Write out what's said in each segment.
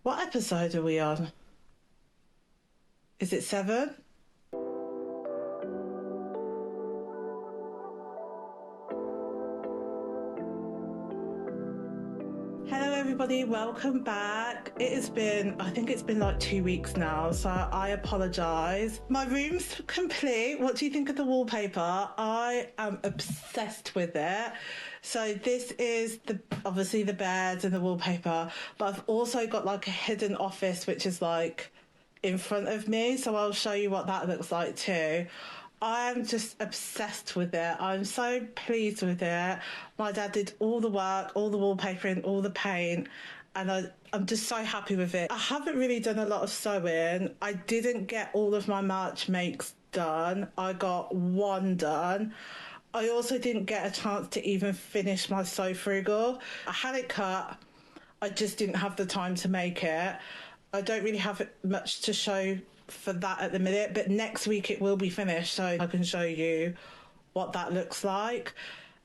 What episode are we on? Is it 7? Hello everybody, welcome back. I think it's been like 2 weeks now, so I apologise. My room's complete. What do you think of the wallpaper? I am obsessed with it. So this is obviously the bed and the wallpaper, but I've also got like a hidden office which is like in front of me, so I'll show you what that looks like too. I'm just obsessed with it. I'm so pleased with it. My dad did all the work, all the wallpapering, all the paint, and I'm just so happy with it. I haven't really done a lot of sewing. I didn't get all of my March makes done. I got one done. I also didn't get a chance to even finish my Sew Frugal. I had it cut. I just didn't have the time to make it. I don't really have much to show for that at the minute, but next week it will be finished, so I can show you what that looks like.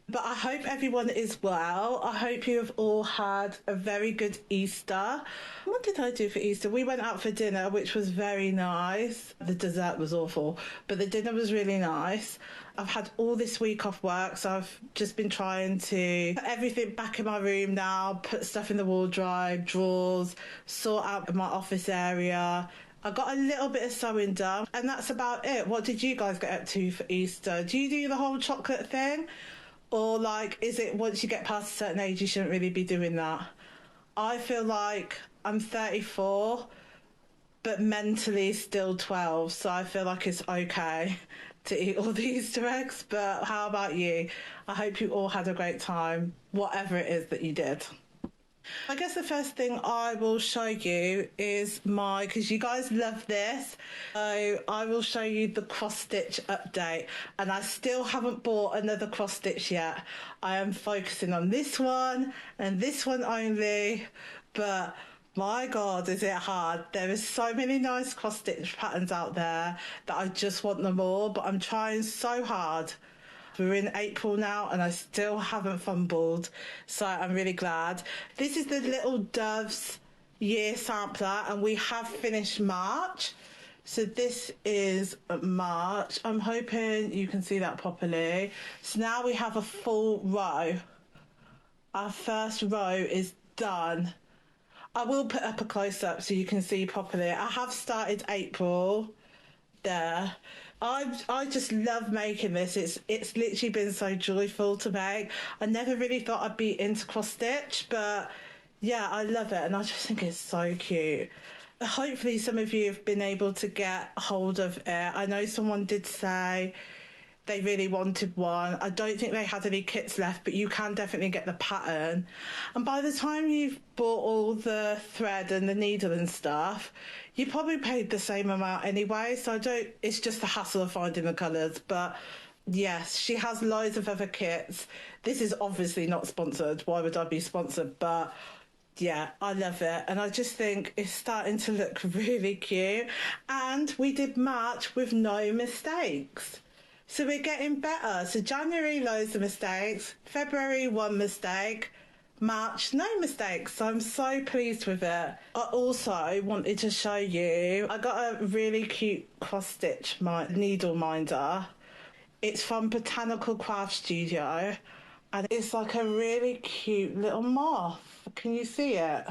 But I hope everyone is well. I hope you have all had a very good Easter. What did I do for Easter? We went out for dinner, which was very nice. The dessert was awful, but the dinner was really nice. I've had all this week off work, so I've just been trying to put everything back in my room now, put stuff in the wardrobe, drawers, sort out my office area. I got a little bit of sewing done, and that's about it. What did you guys get up to for Easter? Do you do the whole chocolate thing? Or like, is it once you get past a certain age, you shouldn't really be doing that? I feel like I'm 34, but mentally still 12, so I feel like it's okay to eat all the Easter eggs. But how about you? I hope you all had a great time, whatever it is that you did. I guess the first thing I will show you is because you guys love this, so I will show you the cross stitch update, and I still haven't bought another cross stitch yet. I am focusing on this one and this one only, but my God, is it hard. There is so many nice cross stitch patterns out there that I just want them all, but I'm trying so hard. We're in April now and I still haven't fumbled, so I'm really glad. This is the Little Doves year sampler, and we have finished March. So this is March. I'm hoping you can see that properly. So now we have a full row. Our first row is done. I will put up a close-up so you can see properly. I have started April there. I just love making this. It's literally been so joyful to make. I never really thought I'd be into cross stitch, but yeah, I love it, and I just think it's so cute. Hopefully some of you have been able to get hold of it. I know someone did say they really wanted one. I don't think they had any kits left, but you can definitely get the pattern. And by the time you've bought all the thread and the needle and stuff, you probably paid the same amount anyway. So it's just the hassle of finding the colours. But yes, she has loads of other kits. This is obviously not sponsored. Why would I be sponsored? But yeah, I love it. And I just think it's starting to look really cute. And we did March with no mistakes. So we're getting better. So January, loads of mistakes. February, one mistake. March, no mistakes. So I'm so pleased with it. I also wanted to show you, I got a really cute cross stitch needle minder. It's from Botanical Craft Studio, and it's like a really cute little moth. Can you see it?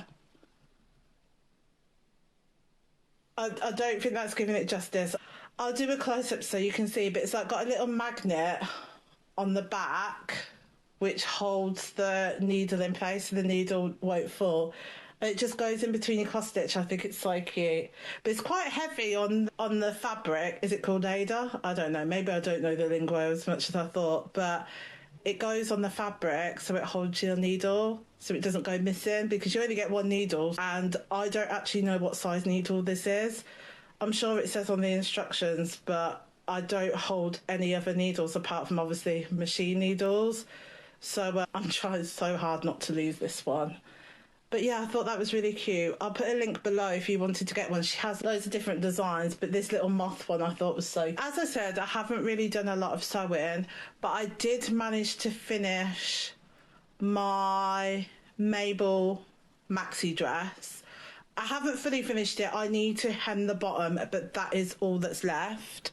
I don't think that's giving it justice. I'll do a close-up so you can see, but it's like got a little magnet on the back which holds the needle in place so the needle won't fall. And it just goes in between your cross stitch. I think it's so cute. But it's quite heavy on the fabric. Is it called Ada? I don't know. Maybe I don't know the lingo as much as I thought, but it goes on the fabric so it holds your needle so it doesn't go missing, because you only get one needle, and I don't actually know what size needle this is. I'm sure it says on the instructions, but I don't hold any other needles apart from obviously machine needles. So I'm trying so hard not to lose this one. But yeah, I thought that was really cute. I'll put a link below if you wanted to get one. She has loads of different designs, but this little moth one I thought was so... As I said, I haven't really done a lot of sewing, but I did manage to finish my Mabel maxi dress. I haven't fully finished it. I need to hem the bottom, but that is all that's left.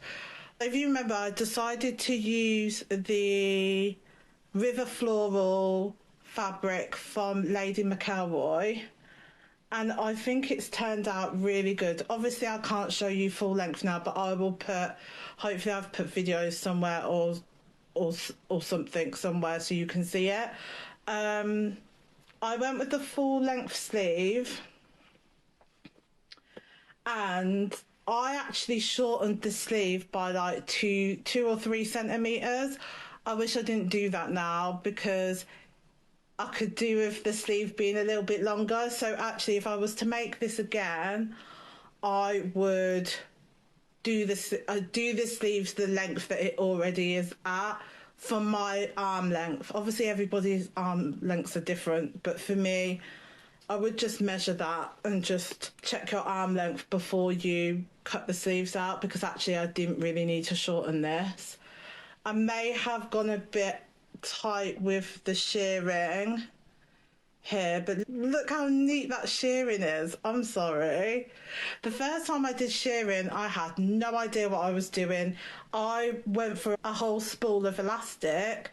If you remember, I decided to use the River Floral fabric from Lady McElroy, and I think it's turned out really good. Obviously, I can't show you full length now, but I will put, hopefully I've put videos somewhere or something somewhere so you can see it. I went with the full length sleeve, and I actually shortened the sleeve by like two or 3 centimeters. I wish I didn't do that now, because I could do with the sleeve being a little bit longer. So actually, if I was to make this again, I would do this. Do the sleeves the length that it already is at for my arm length. Obviously, everybody's arm lengths are different, but for me, I would just measure that and just check your arm length before you cut the sleeves out, because actually I didn't really need to shorten this. I may have gone a bit tight with the shearing here, but look how neat that shearing is. I'm sorry. The first time I did shearing, I had no idea what I was doing. I went for a whole spool of elastic,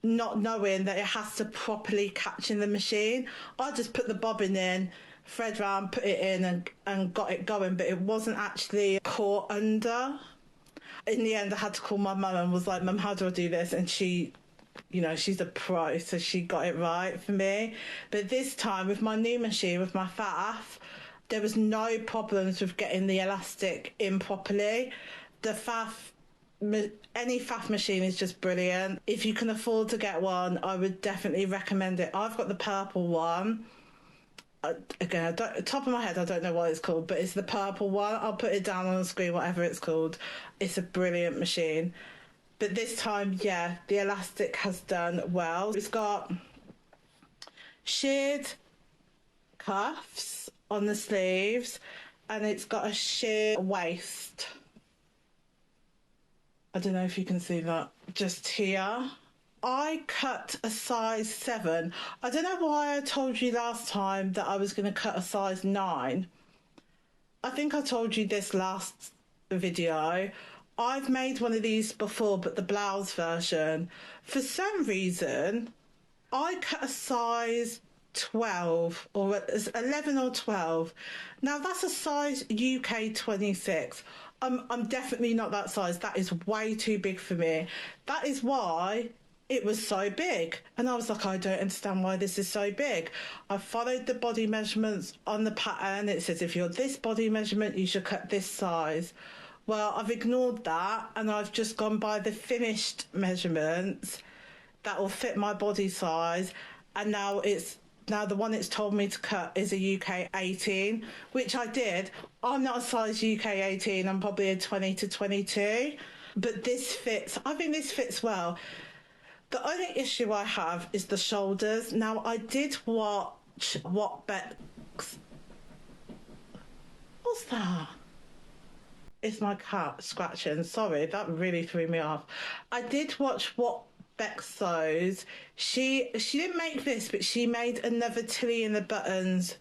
not knowing that it has to properly catch in the machine. I just put the bobbin in, thread round, put it in and got it going, but it wasn't actually caught under. In the end, I had to call my mum and was like, Mum, how do I do this? And she, you know, she's a pro, so she got it right for me. But this time with my new machine, with my faff, there was no problems with getting the elastic in properly. The faff, any faff machine is just brilliant. If you can afford to get one, I would definitely recommend it. I've got the purple one. Again, top of my head, I don't know what it's called, but it's the purple one. I'll put it down on the screen, whatever it's called. It's a brilliant machine. But this time, yeah, the elastic has done well. It's got sheared cuffs on the sleeves, and it's got a sheer waist. I don't know if you can see that just here. I cut a size 7. I don't know why I told you last time that I was going to cut a size 9. I think I told you this last video. I've made one of these before, but the blouse version. For some reason, I cut a size 12 or 11 or 12. Now that's a size UK 26. I'm definitely not that size. That is way too big for me. That is why it was so big. And I was like, I don't understand why this is so big. I followed the body measurements on the pattern. It says if you're this body measurement, you should cut this size. Well, I've ignored that, and I've just gone by the finished measurements that will fit my body size. And now the one it's told me to cut is a UK 18, which I did. I'm not a size UK 18. I'm probably a 20 to 22. But this fits. I think this fits well. The only issue I have is the shoulders. Now, I did watch what Beck's... What's that? It's my cat scratching. Sorry, that really threw me off. I did watch what Beck sews. She didn't make this, but she made another Tilly in the buttons.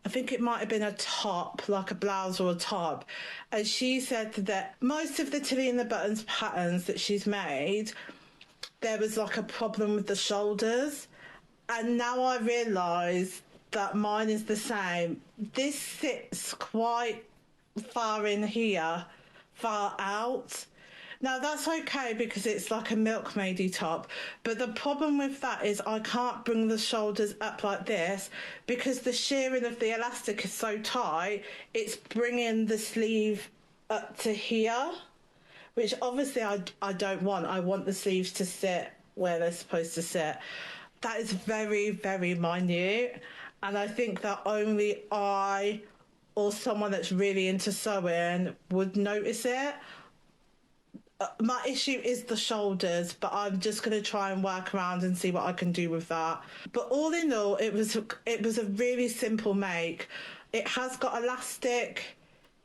I think it might have been a top, like a blouse or a top. And she said that most of the Tilly in the buttons patterns that she's made, there was like a problem with the shoulders. And now I realise that mine is the same. This sits quite far in here, far out. Now that's okay because it's like a milkmaidey top, but the problem with that is I can't bring the shoulders up like this because the shearing of the elastic is so tight, it's bringing the sleeve up to here, which obviously I don't want. I want the sleeves to sit where they're supposed to sit. That is very, very minute, and I think that only I or someone that's really into sewing would notice it. My issue is the shoulders, but I'm just going to try and work around and see what I can do with that. But all in all, it was a really simple make. It has got elastic.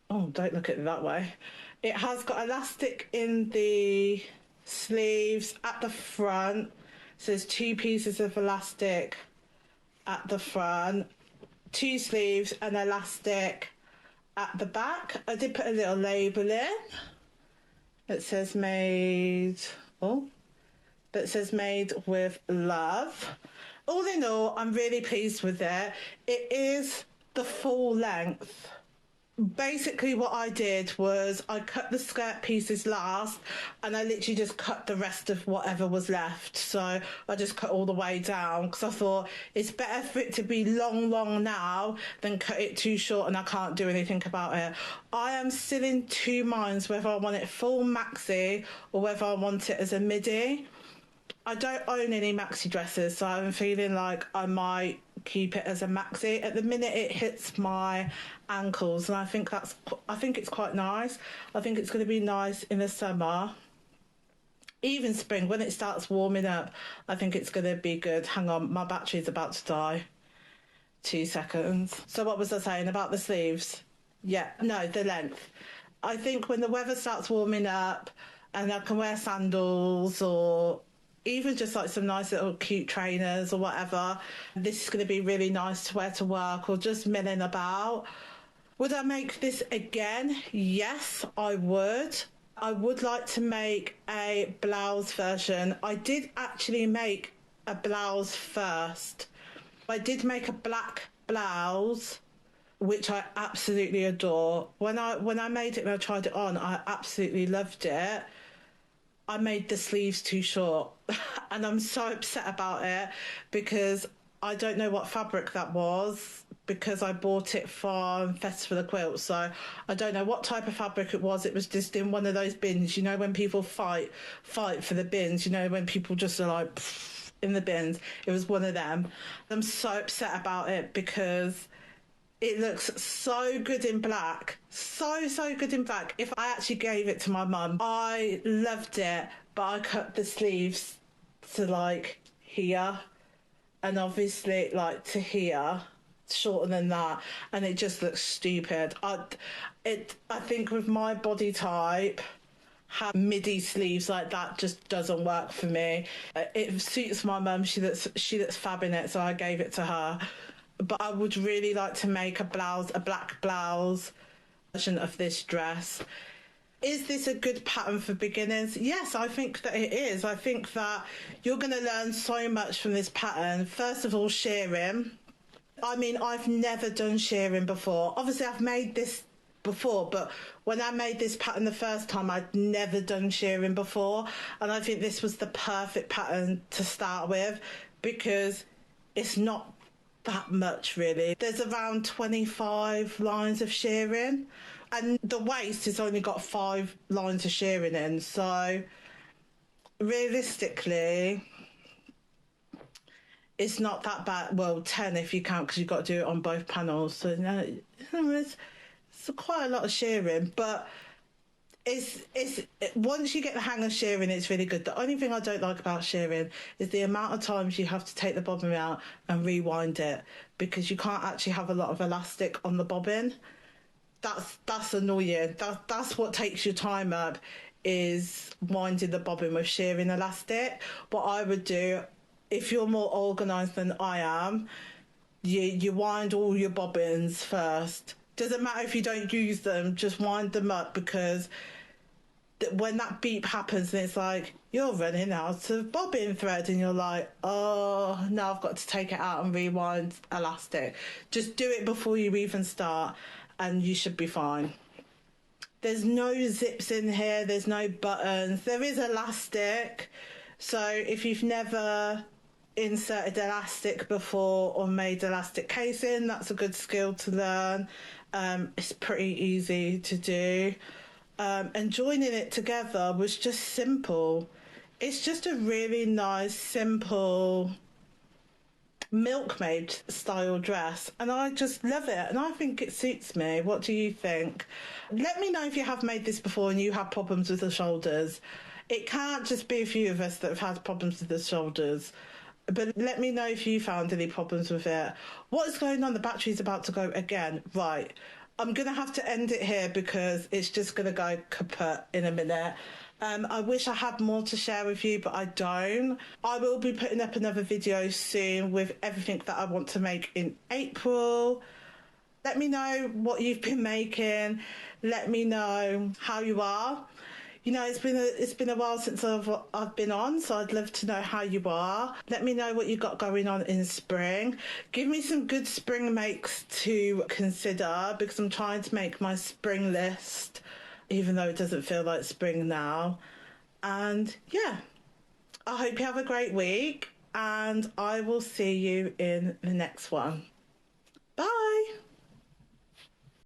Oh, don't look at it that way. It has got elastic in the sleeves at the front. So there's 2 pieces of elastic at the front. 2 sleeves and elastic at the back. I did put a little label in. It says made, that says made with love. All in all, I'm really pleased with it. It is the full length. Basically what I did was I cut the skirt pieces last, and I literally just cut the rest of whatever was left. So I just cut all the way down because I thought it's better for it to be long now than cut it too short and I can't do anything about it. I am still in 2 minds whether I want it full maxi or whether I want it as a midi. I don't own any maxi dresses, so I'm feeling like I might keep it as a maxi. At the minute it hits my ankles, and I think it's quite nice. I think it's going to be nice in the summer, even spring when it starts warming up. I think it's going to be good. Hang on, my battery's about to die. 2 seconds. So what was I saying about the sleeves? Yeah, no, the length. I think when the weather starts warming up and I can wear sandals or even just like some nice little cute trainers or whatever, this is going to be really nice to wear to work or just milling about. Would I make this again? Yes, I would. I would like to make a blouse version. I did actually make a blouse first. I did make a black blouse, which I absolutely adore. When I made it and I tried it on, I absolutely loved it. I made the sleeves too short and I'm so upset about it because I don't know what fabric that was, because I bought it from Festival of Quilts, so I don't know what type of fabric it was. It was just in one of those bins, you know, when people fight for the bins, you know, when people just are like in the bins. It was one of them. I'm so upset about it because it looks so good in black. So good in black. If I actually gave it to my mum, I loved it, but I cut the sleeves to like here, and obviously like to here, shorter than that, and it just looks stupid. I think with my body type, have midi sleeves like that just doesn't work for me. It suits my mum. She looks fab in it, so I gave it to her. But I would really like to make a black blouse version of this dress. Is this a good pattern for beginners? Yes, I think that it is. I think that you're going to learn so much from this pattern. First of all, shearing. I mean, I've never done shearing before. Obviously, I've made this before, but when I made this pattern the first time, I'd never done shearing before. And I think this was the perfect pattern to start with because it's not that much really. There's around 25 lines of shearing and the waist has only got 5 lines of shearing in, so realistically it's not that bad. Well, 10 if you count, because you've got to do it on both panels, so no, it's quite a lot of shearing, but it's once you get the hang of shearing, it's really good. The only thing I don't like about shearing is the amount of times you have to take the bobbin out and rewind it, because you can't actually have a lot of elastic on the bobbin. That's annoying. That's what takes your time up, is winding the bobbin with shearing elastic. What I would do, if you're more organised than I am, you wind all your bobbins first. Doesn't matter if you don't use them, just wind them up, because when that beep happens and it's like you're running out of bobbin thread and you're like, oh, now I've got to take it out and rewind elastic. Just do it before you even start and you should be fine. There's no zips in here, there's no buttons. There is elastic, so if you've never inserted elastic before or made elastic casing, that's a good skill to learn. It's pretty easy to do, and joining it together was just simple. It's just a really nice, simple milkmaid style dress, and I just love it and I think it suits me. What do you think? Let me know if you have made this before and you have problems with the shoulders. It can't just be a few of us that have had problems with the shoulders, but let me know if you found any problems with it. What is going on? The battery's about to go again. Right, I'm gonna have to end it here because it's just gonna go kaput in a minute. I wish I had more to share with you, but I don't. I will be putting up another video soon with everything that I want to make in April. Let me know what you've been making. Let me know how you are. You know, it's been a while since I've been on, so I'd love to know how you are. Let me know what you got going on in spring. Give me some good spring makes to consider, because I'm trying to make my spring list, even though it doesn't feel like spring now. And yeah, I hope you have a great week, and I will see you in the next one. Bye.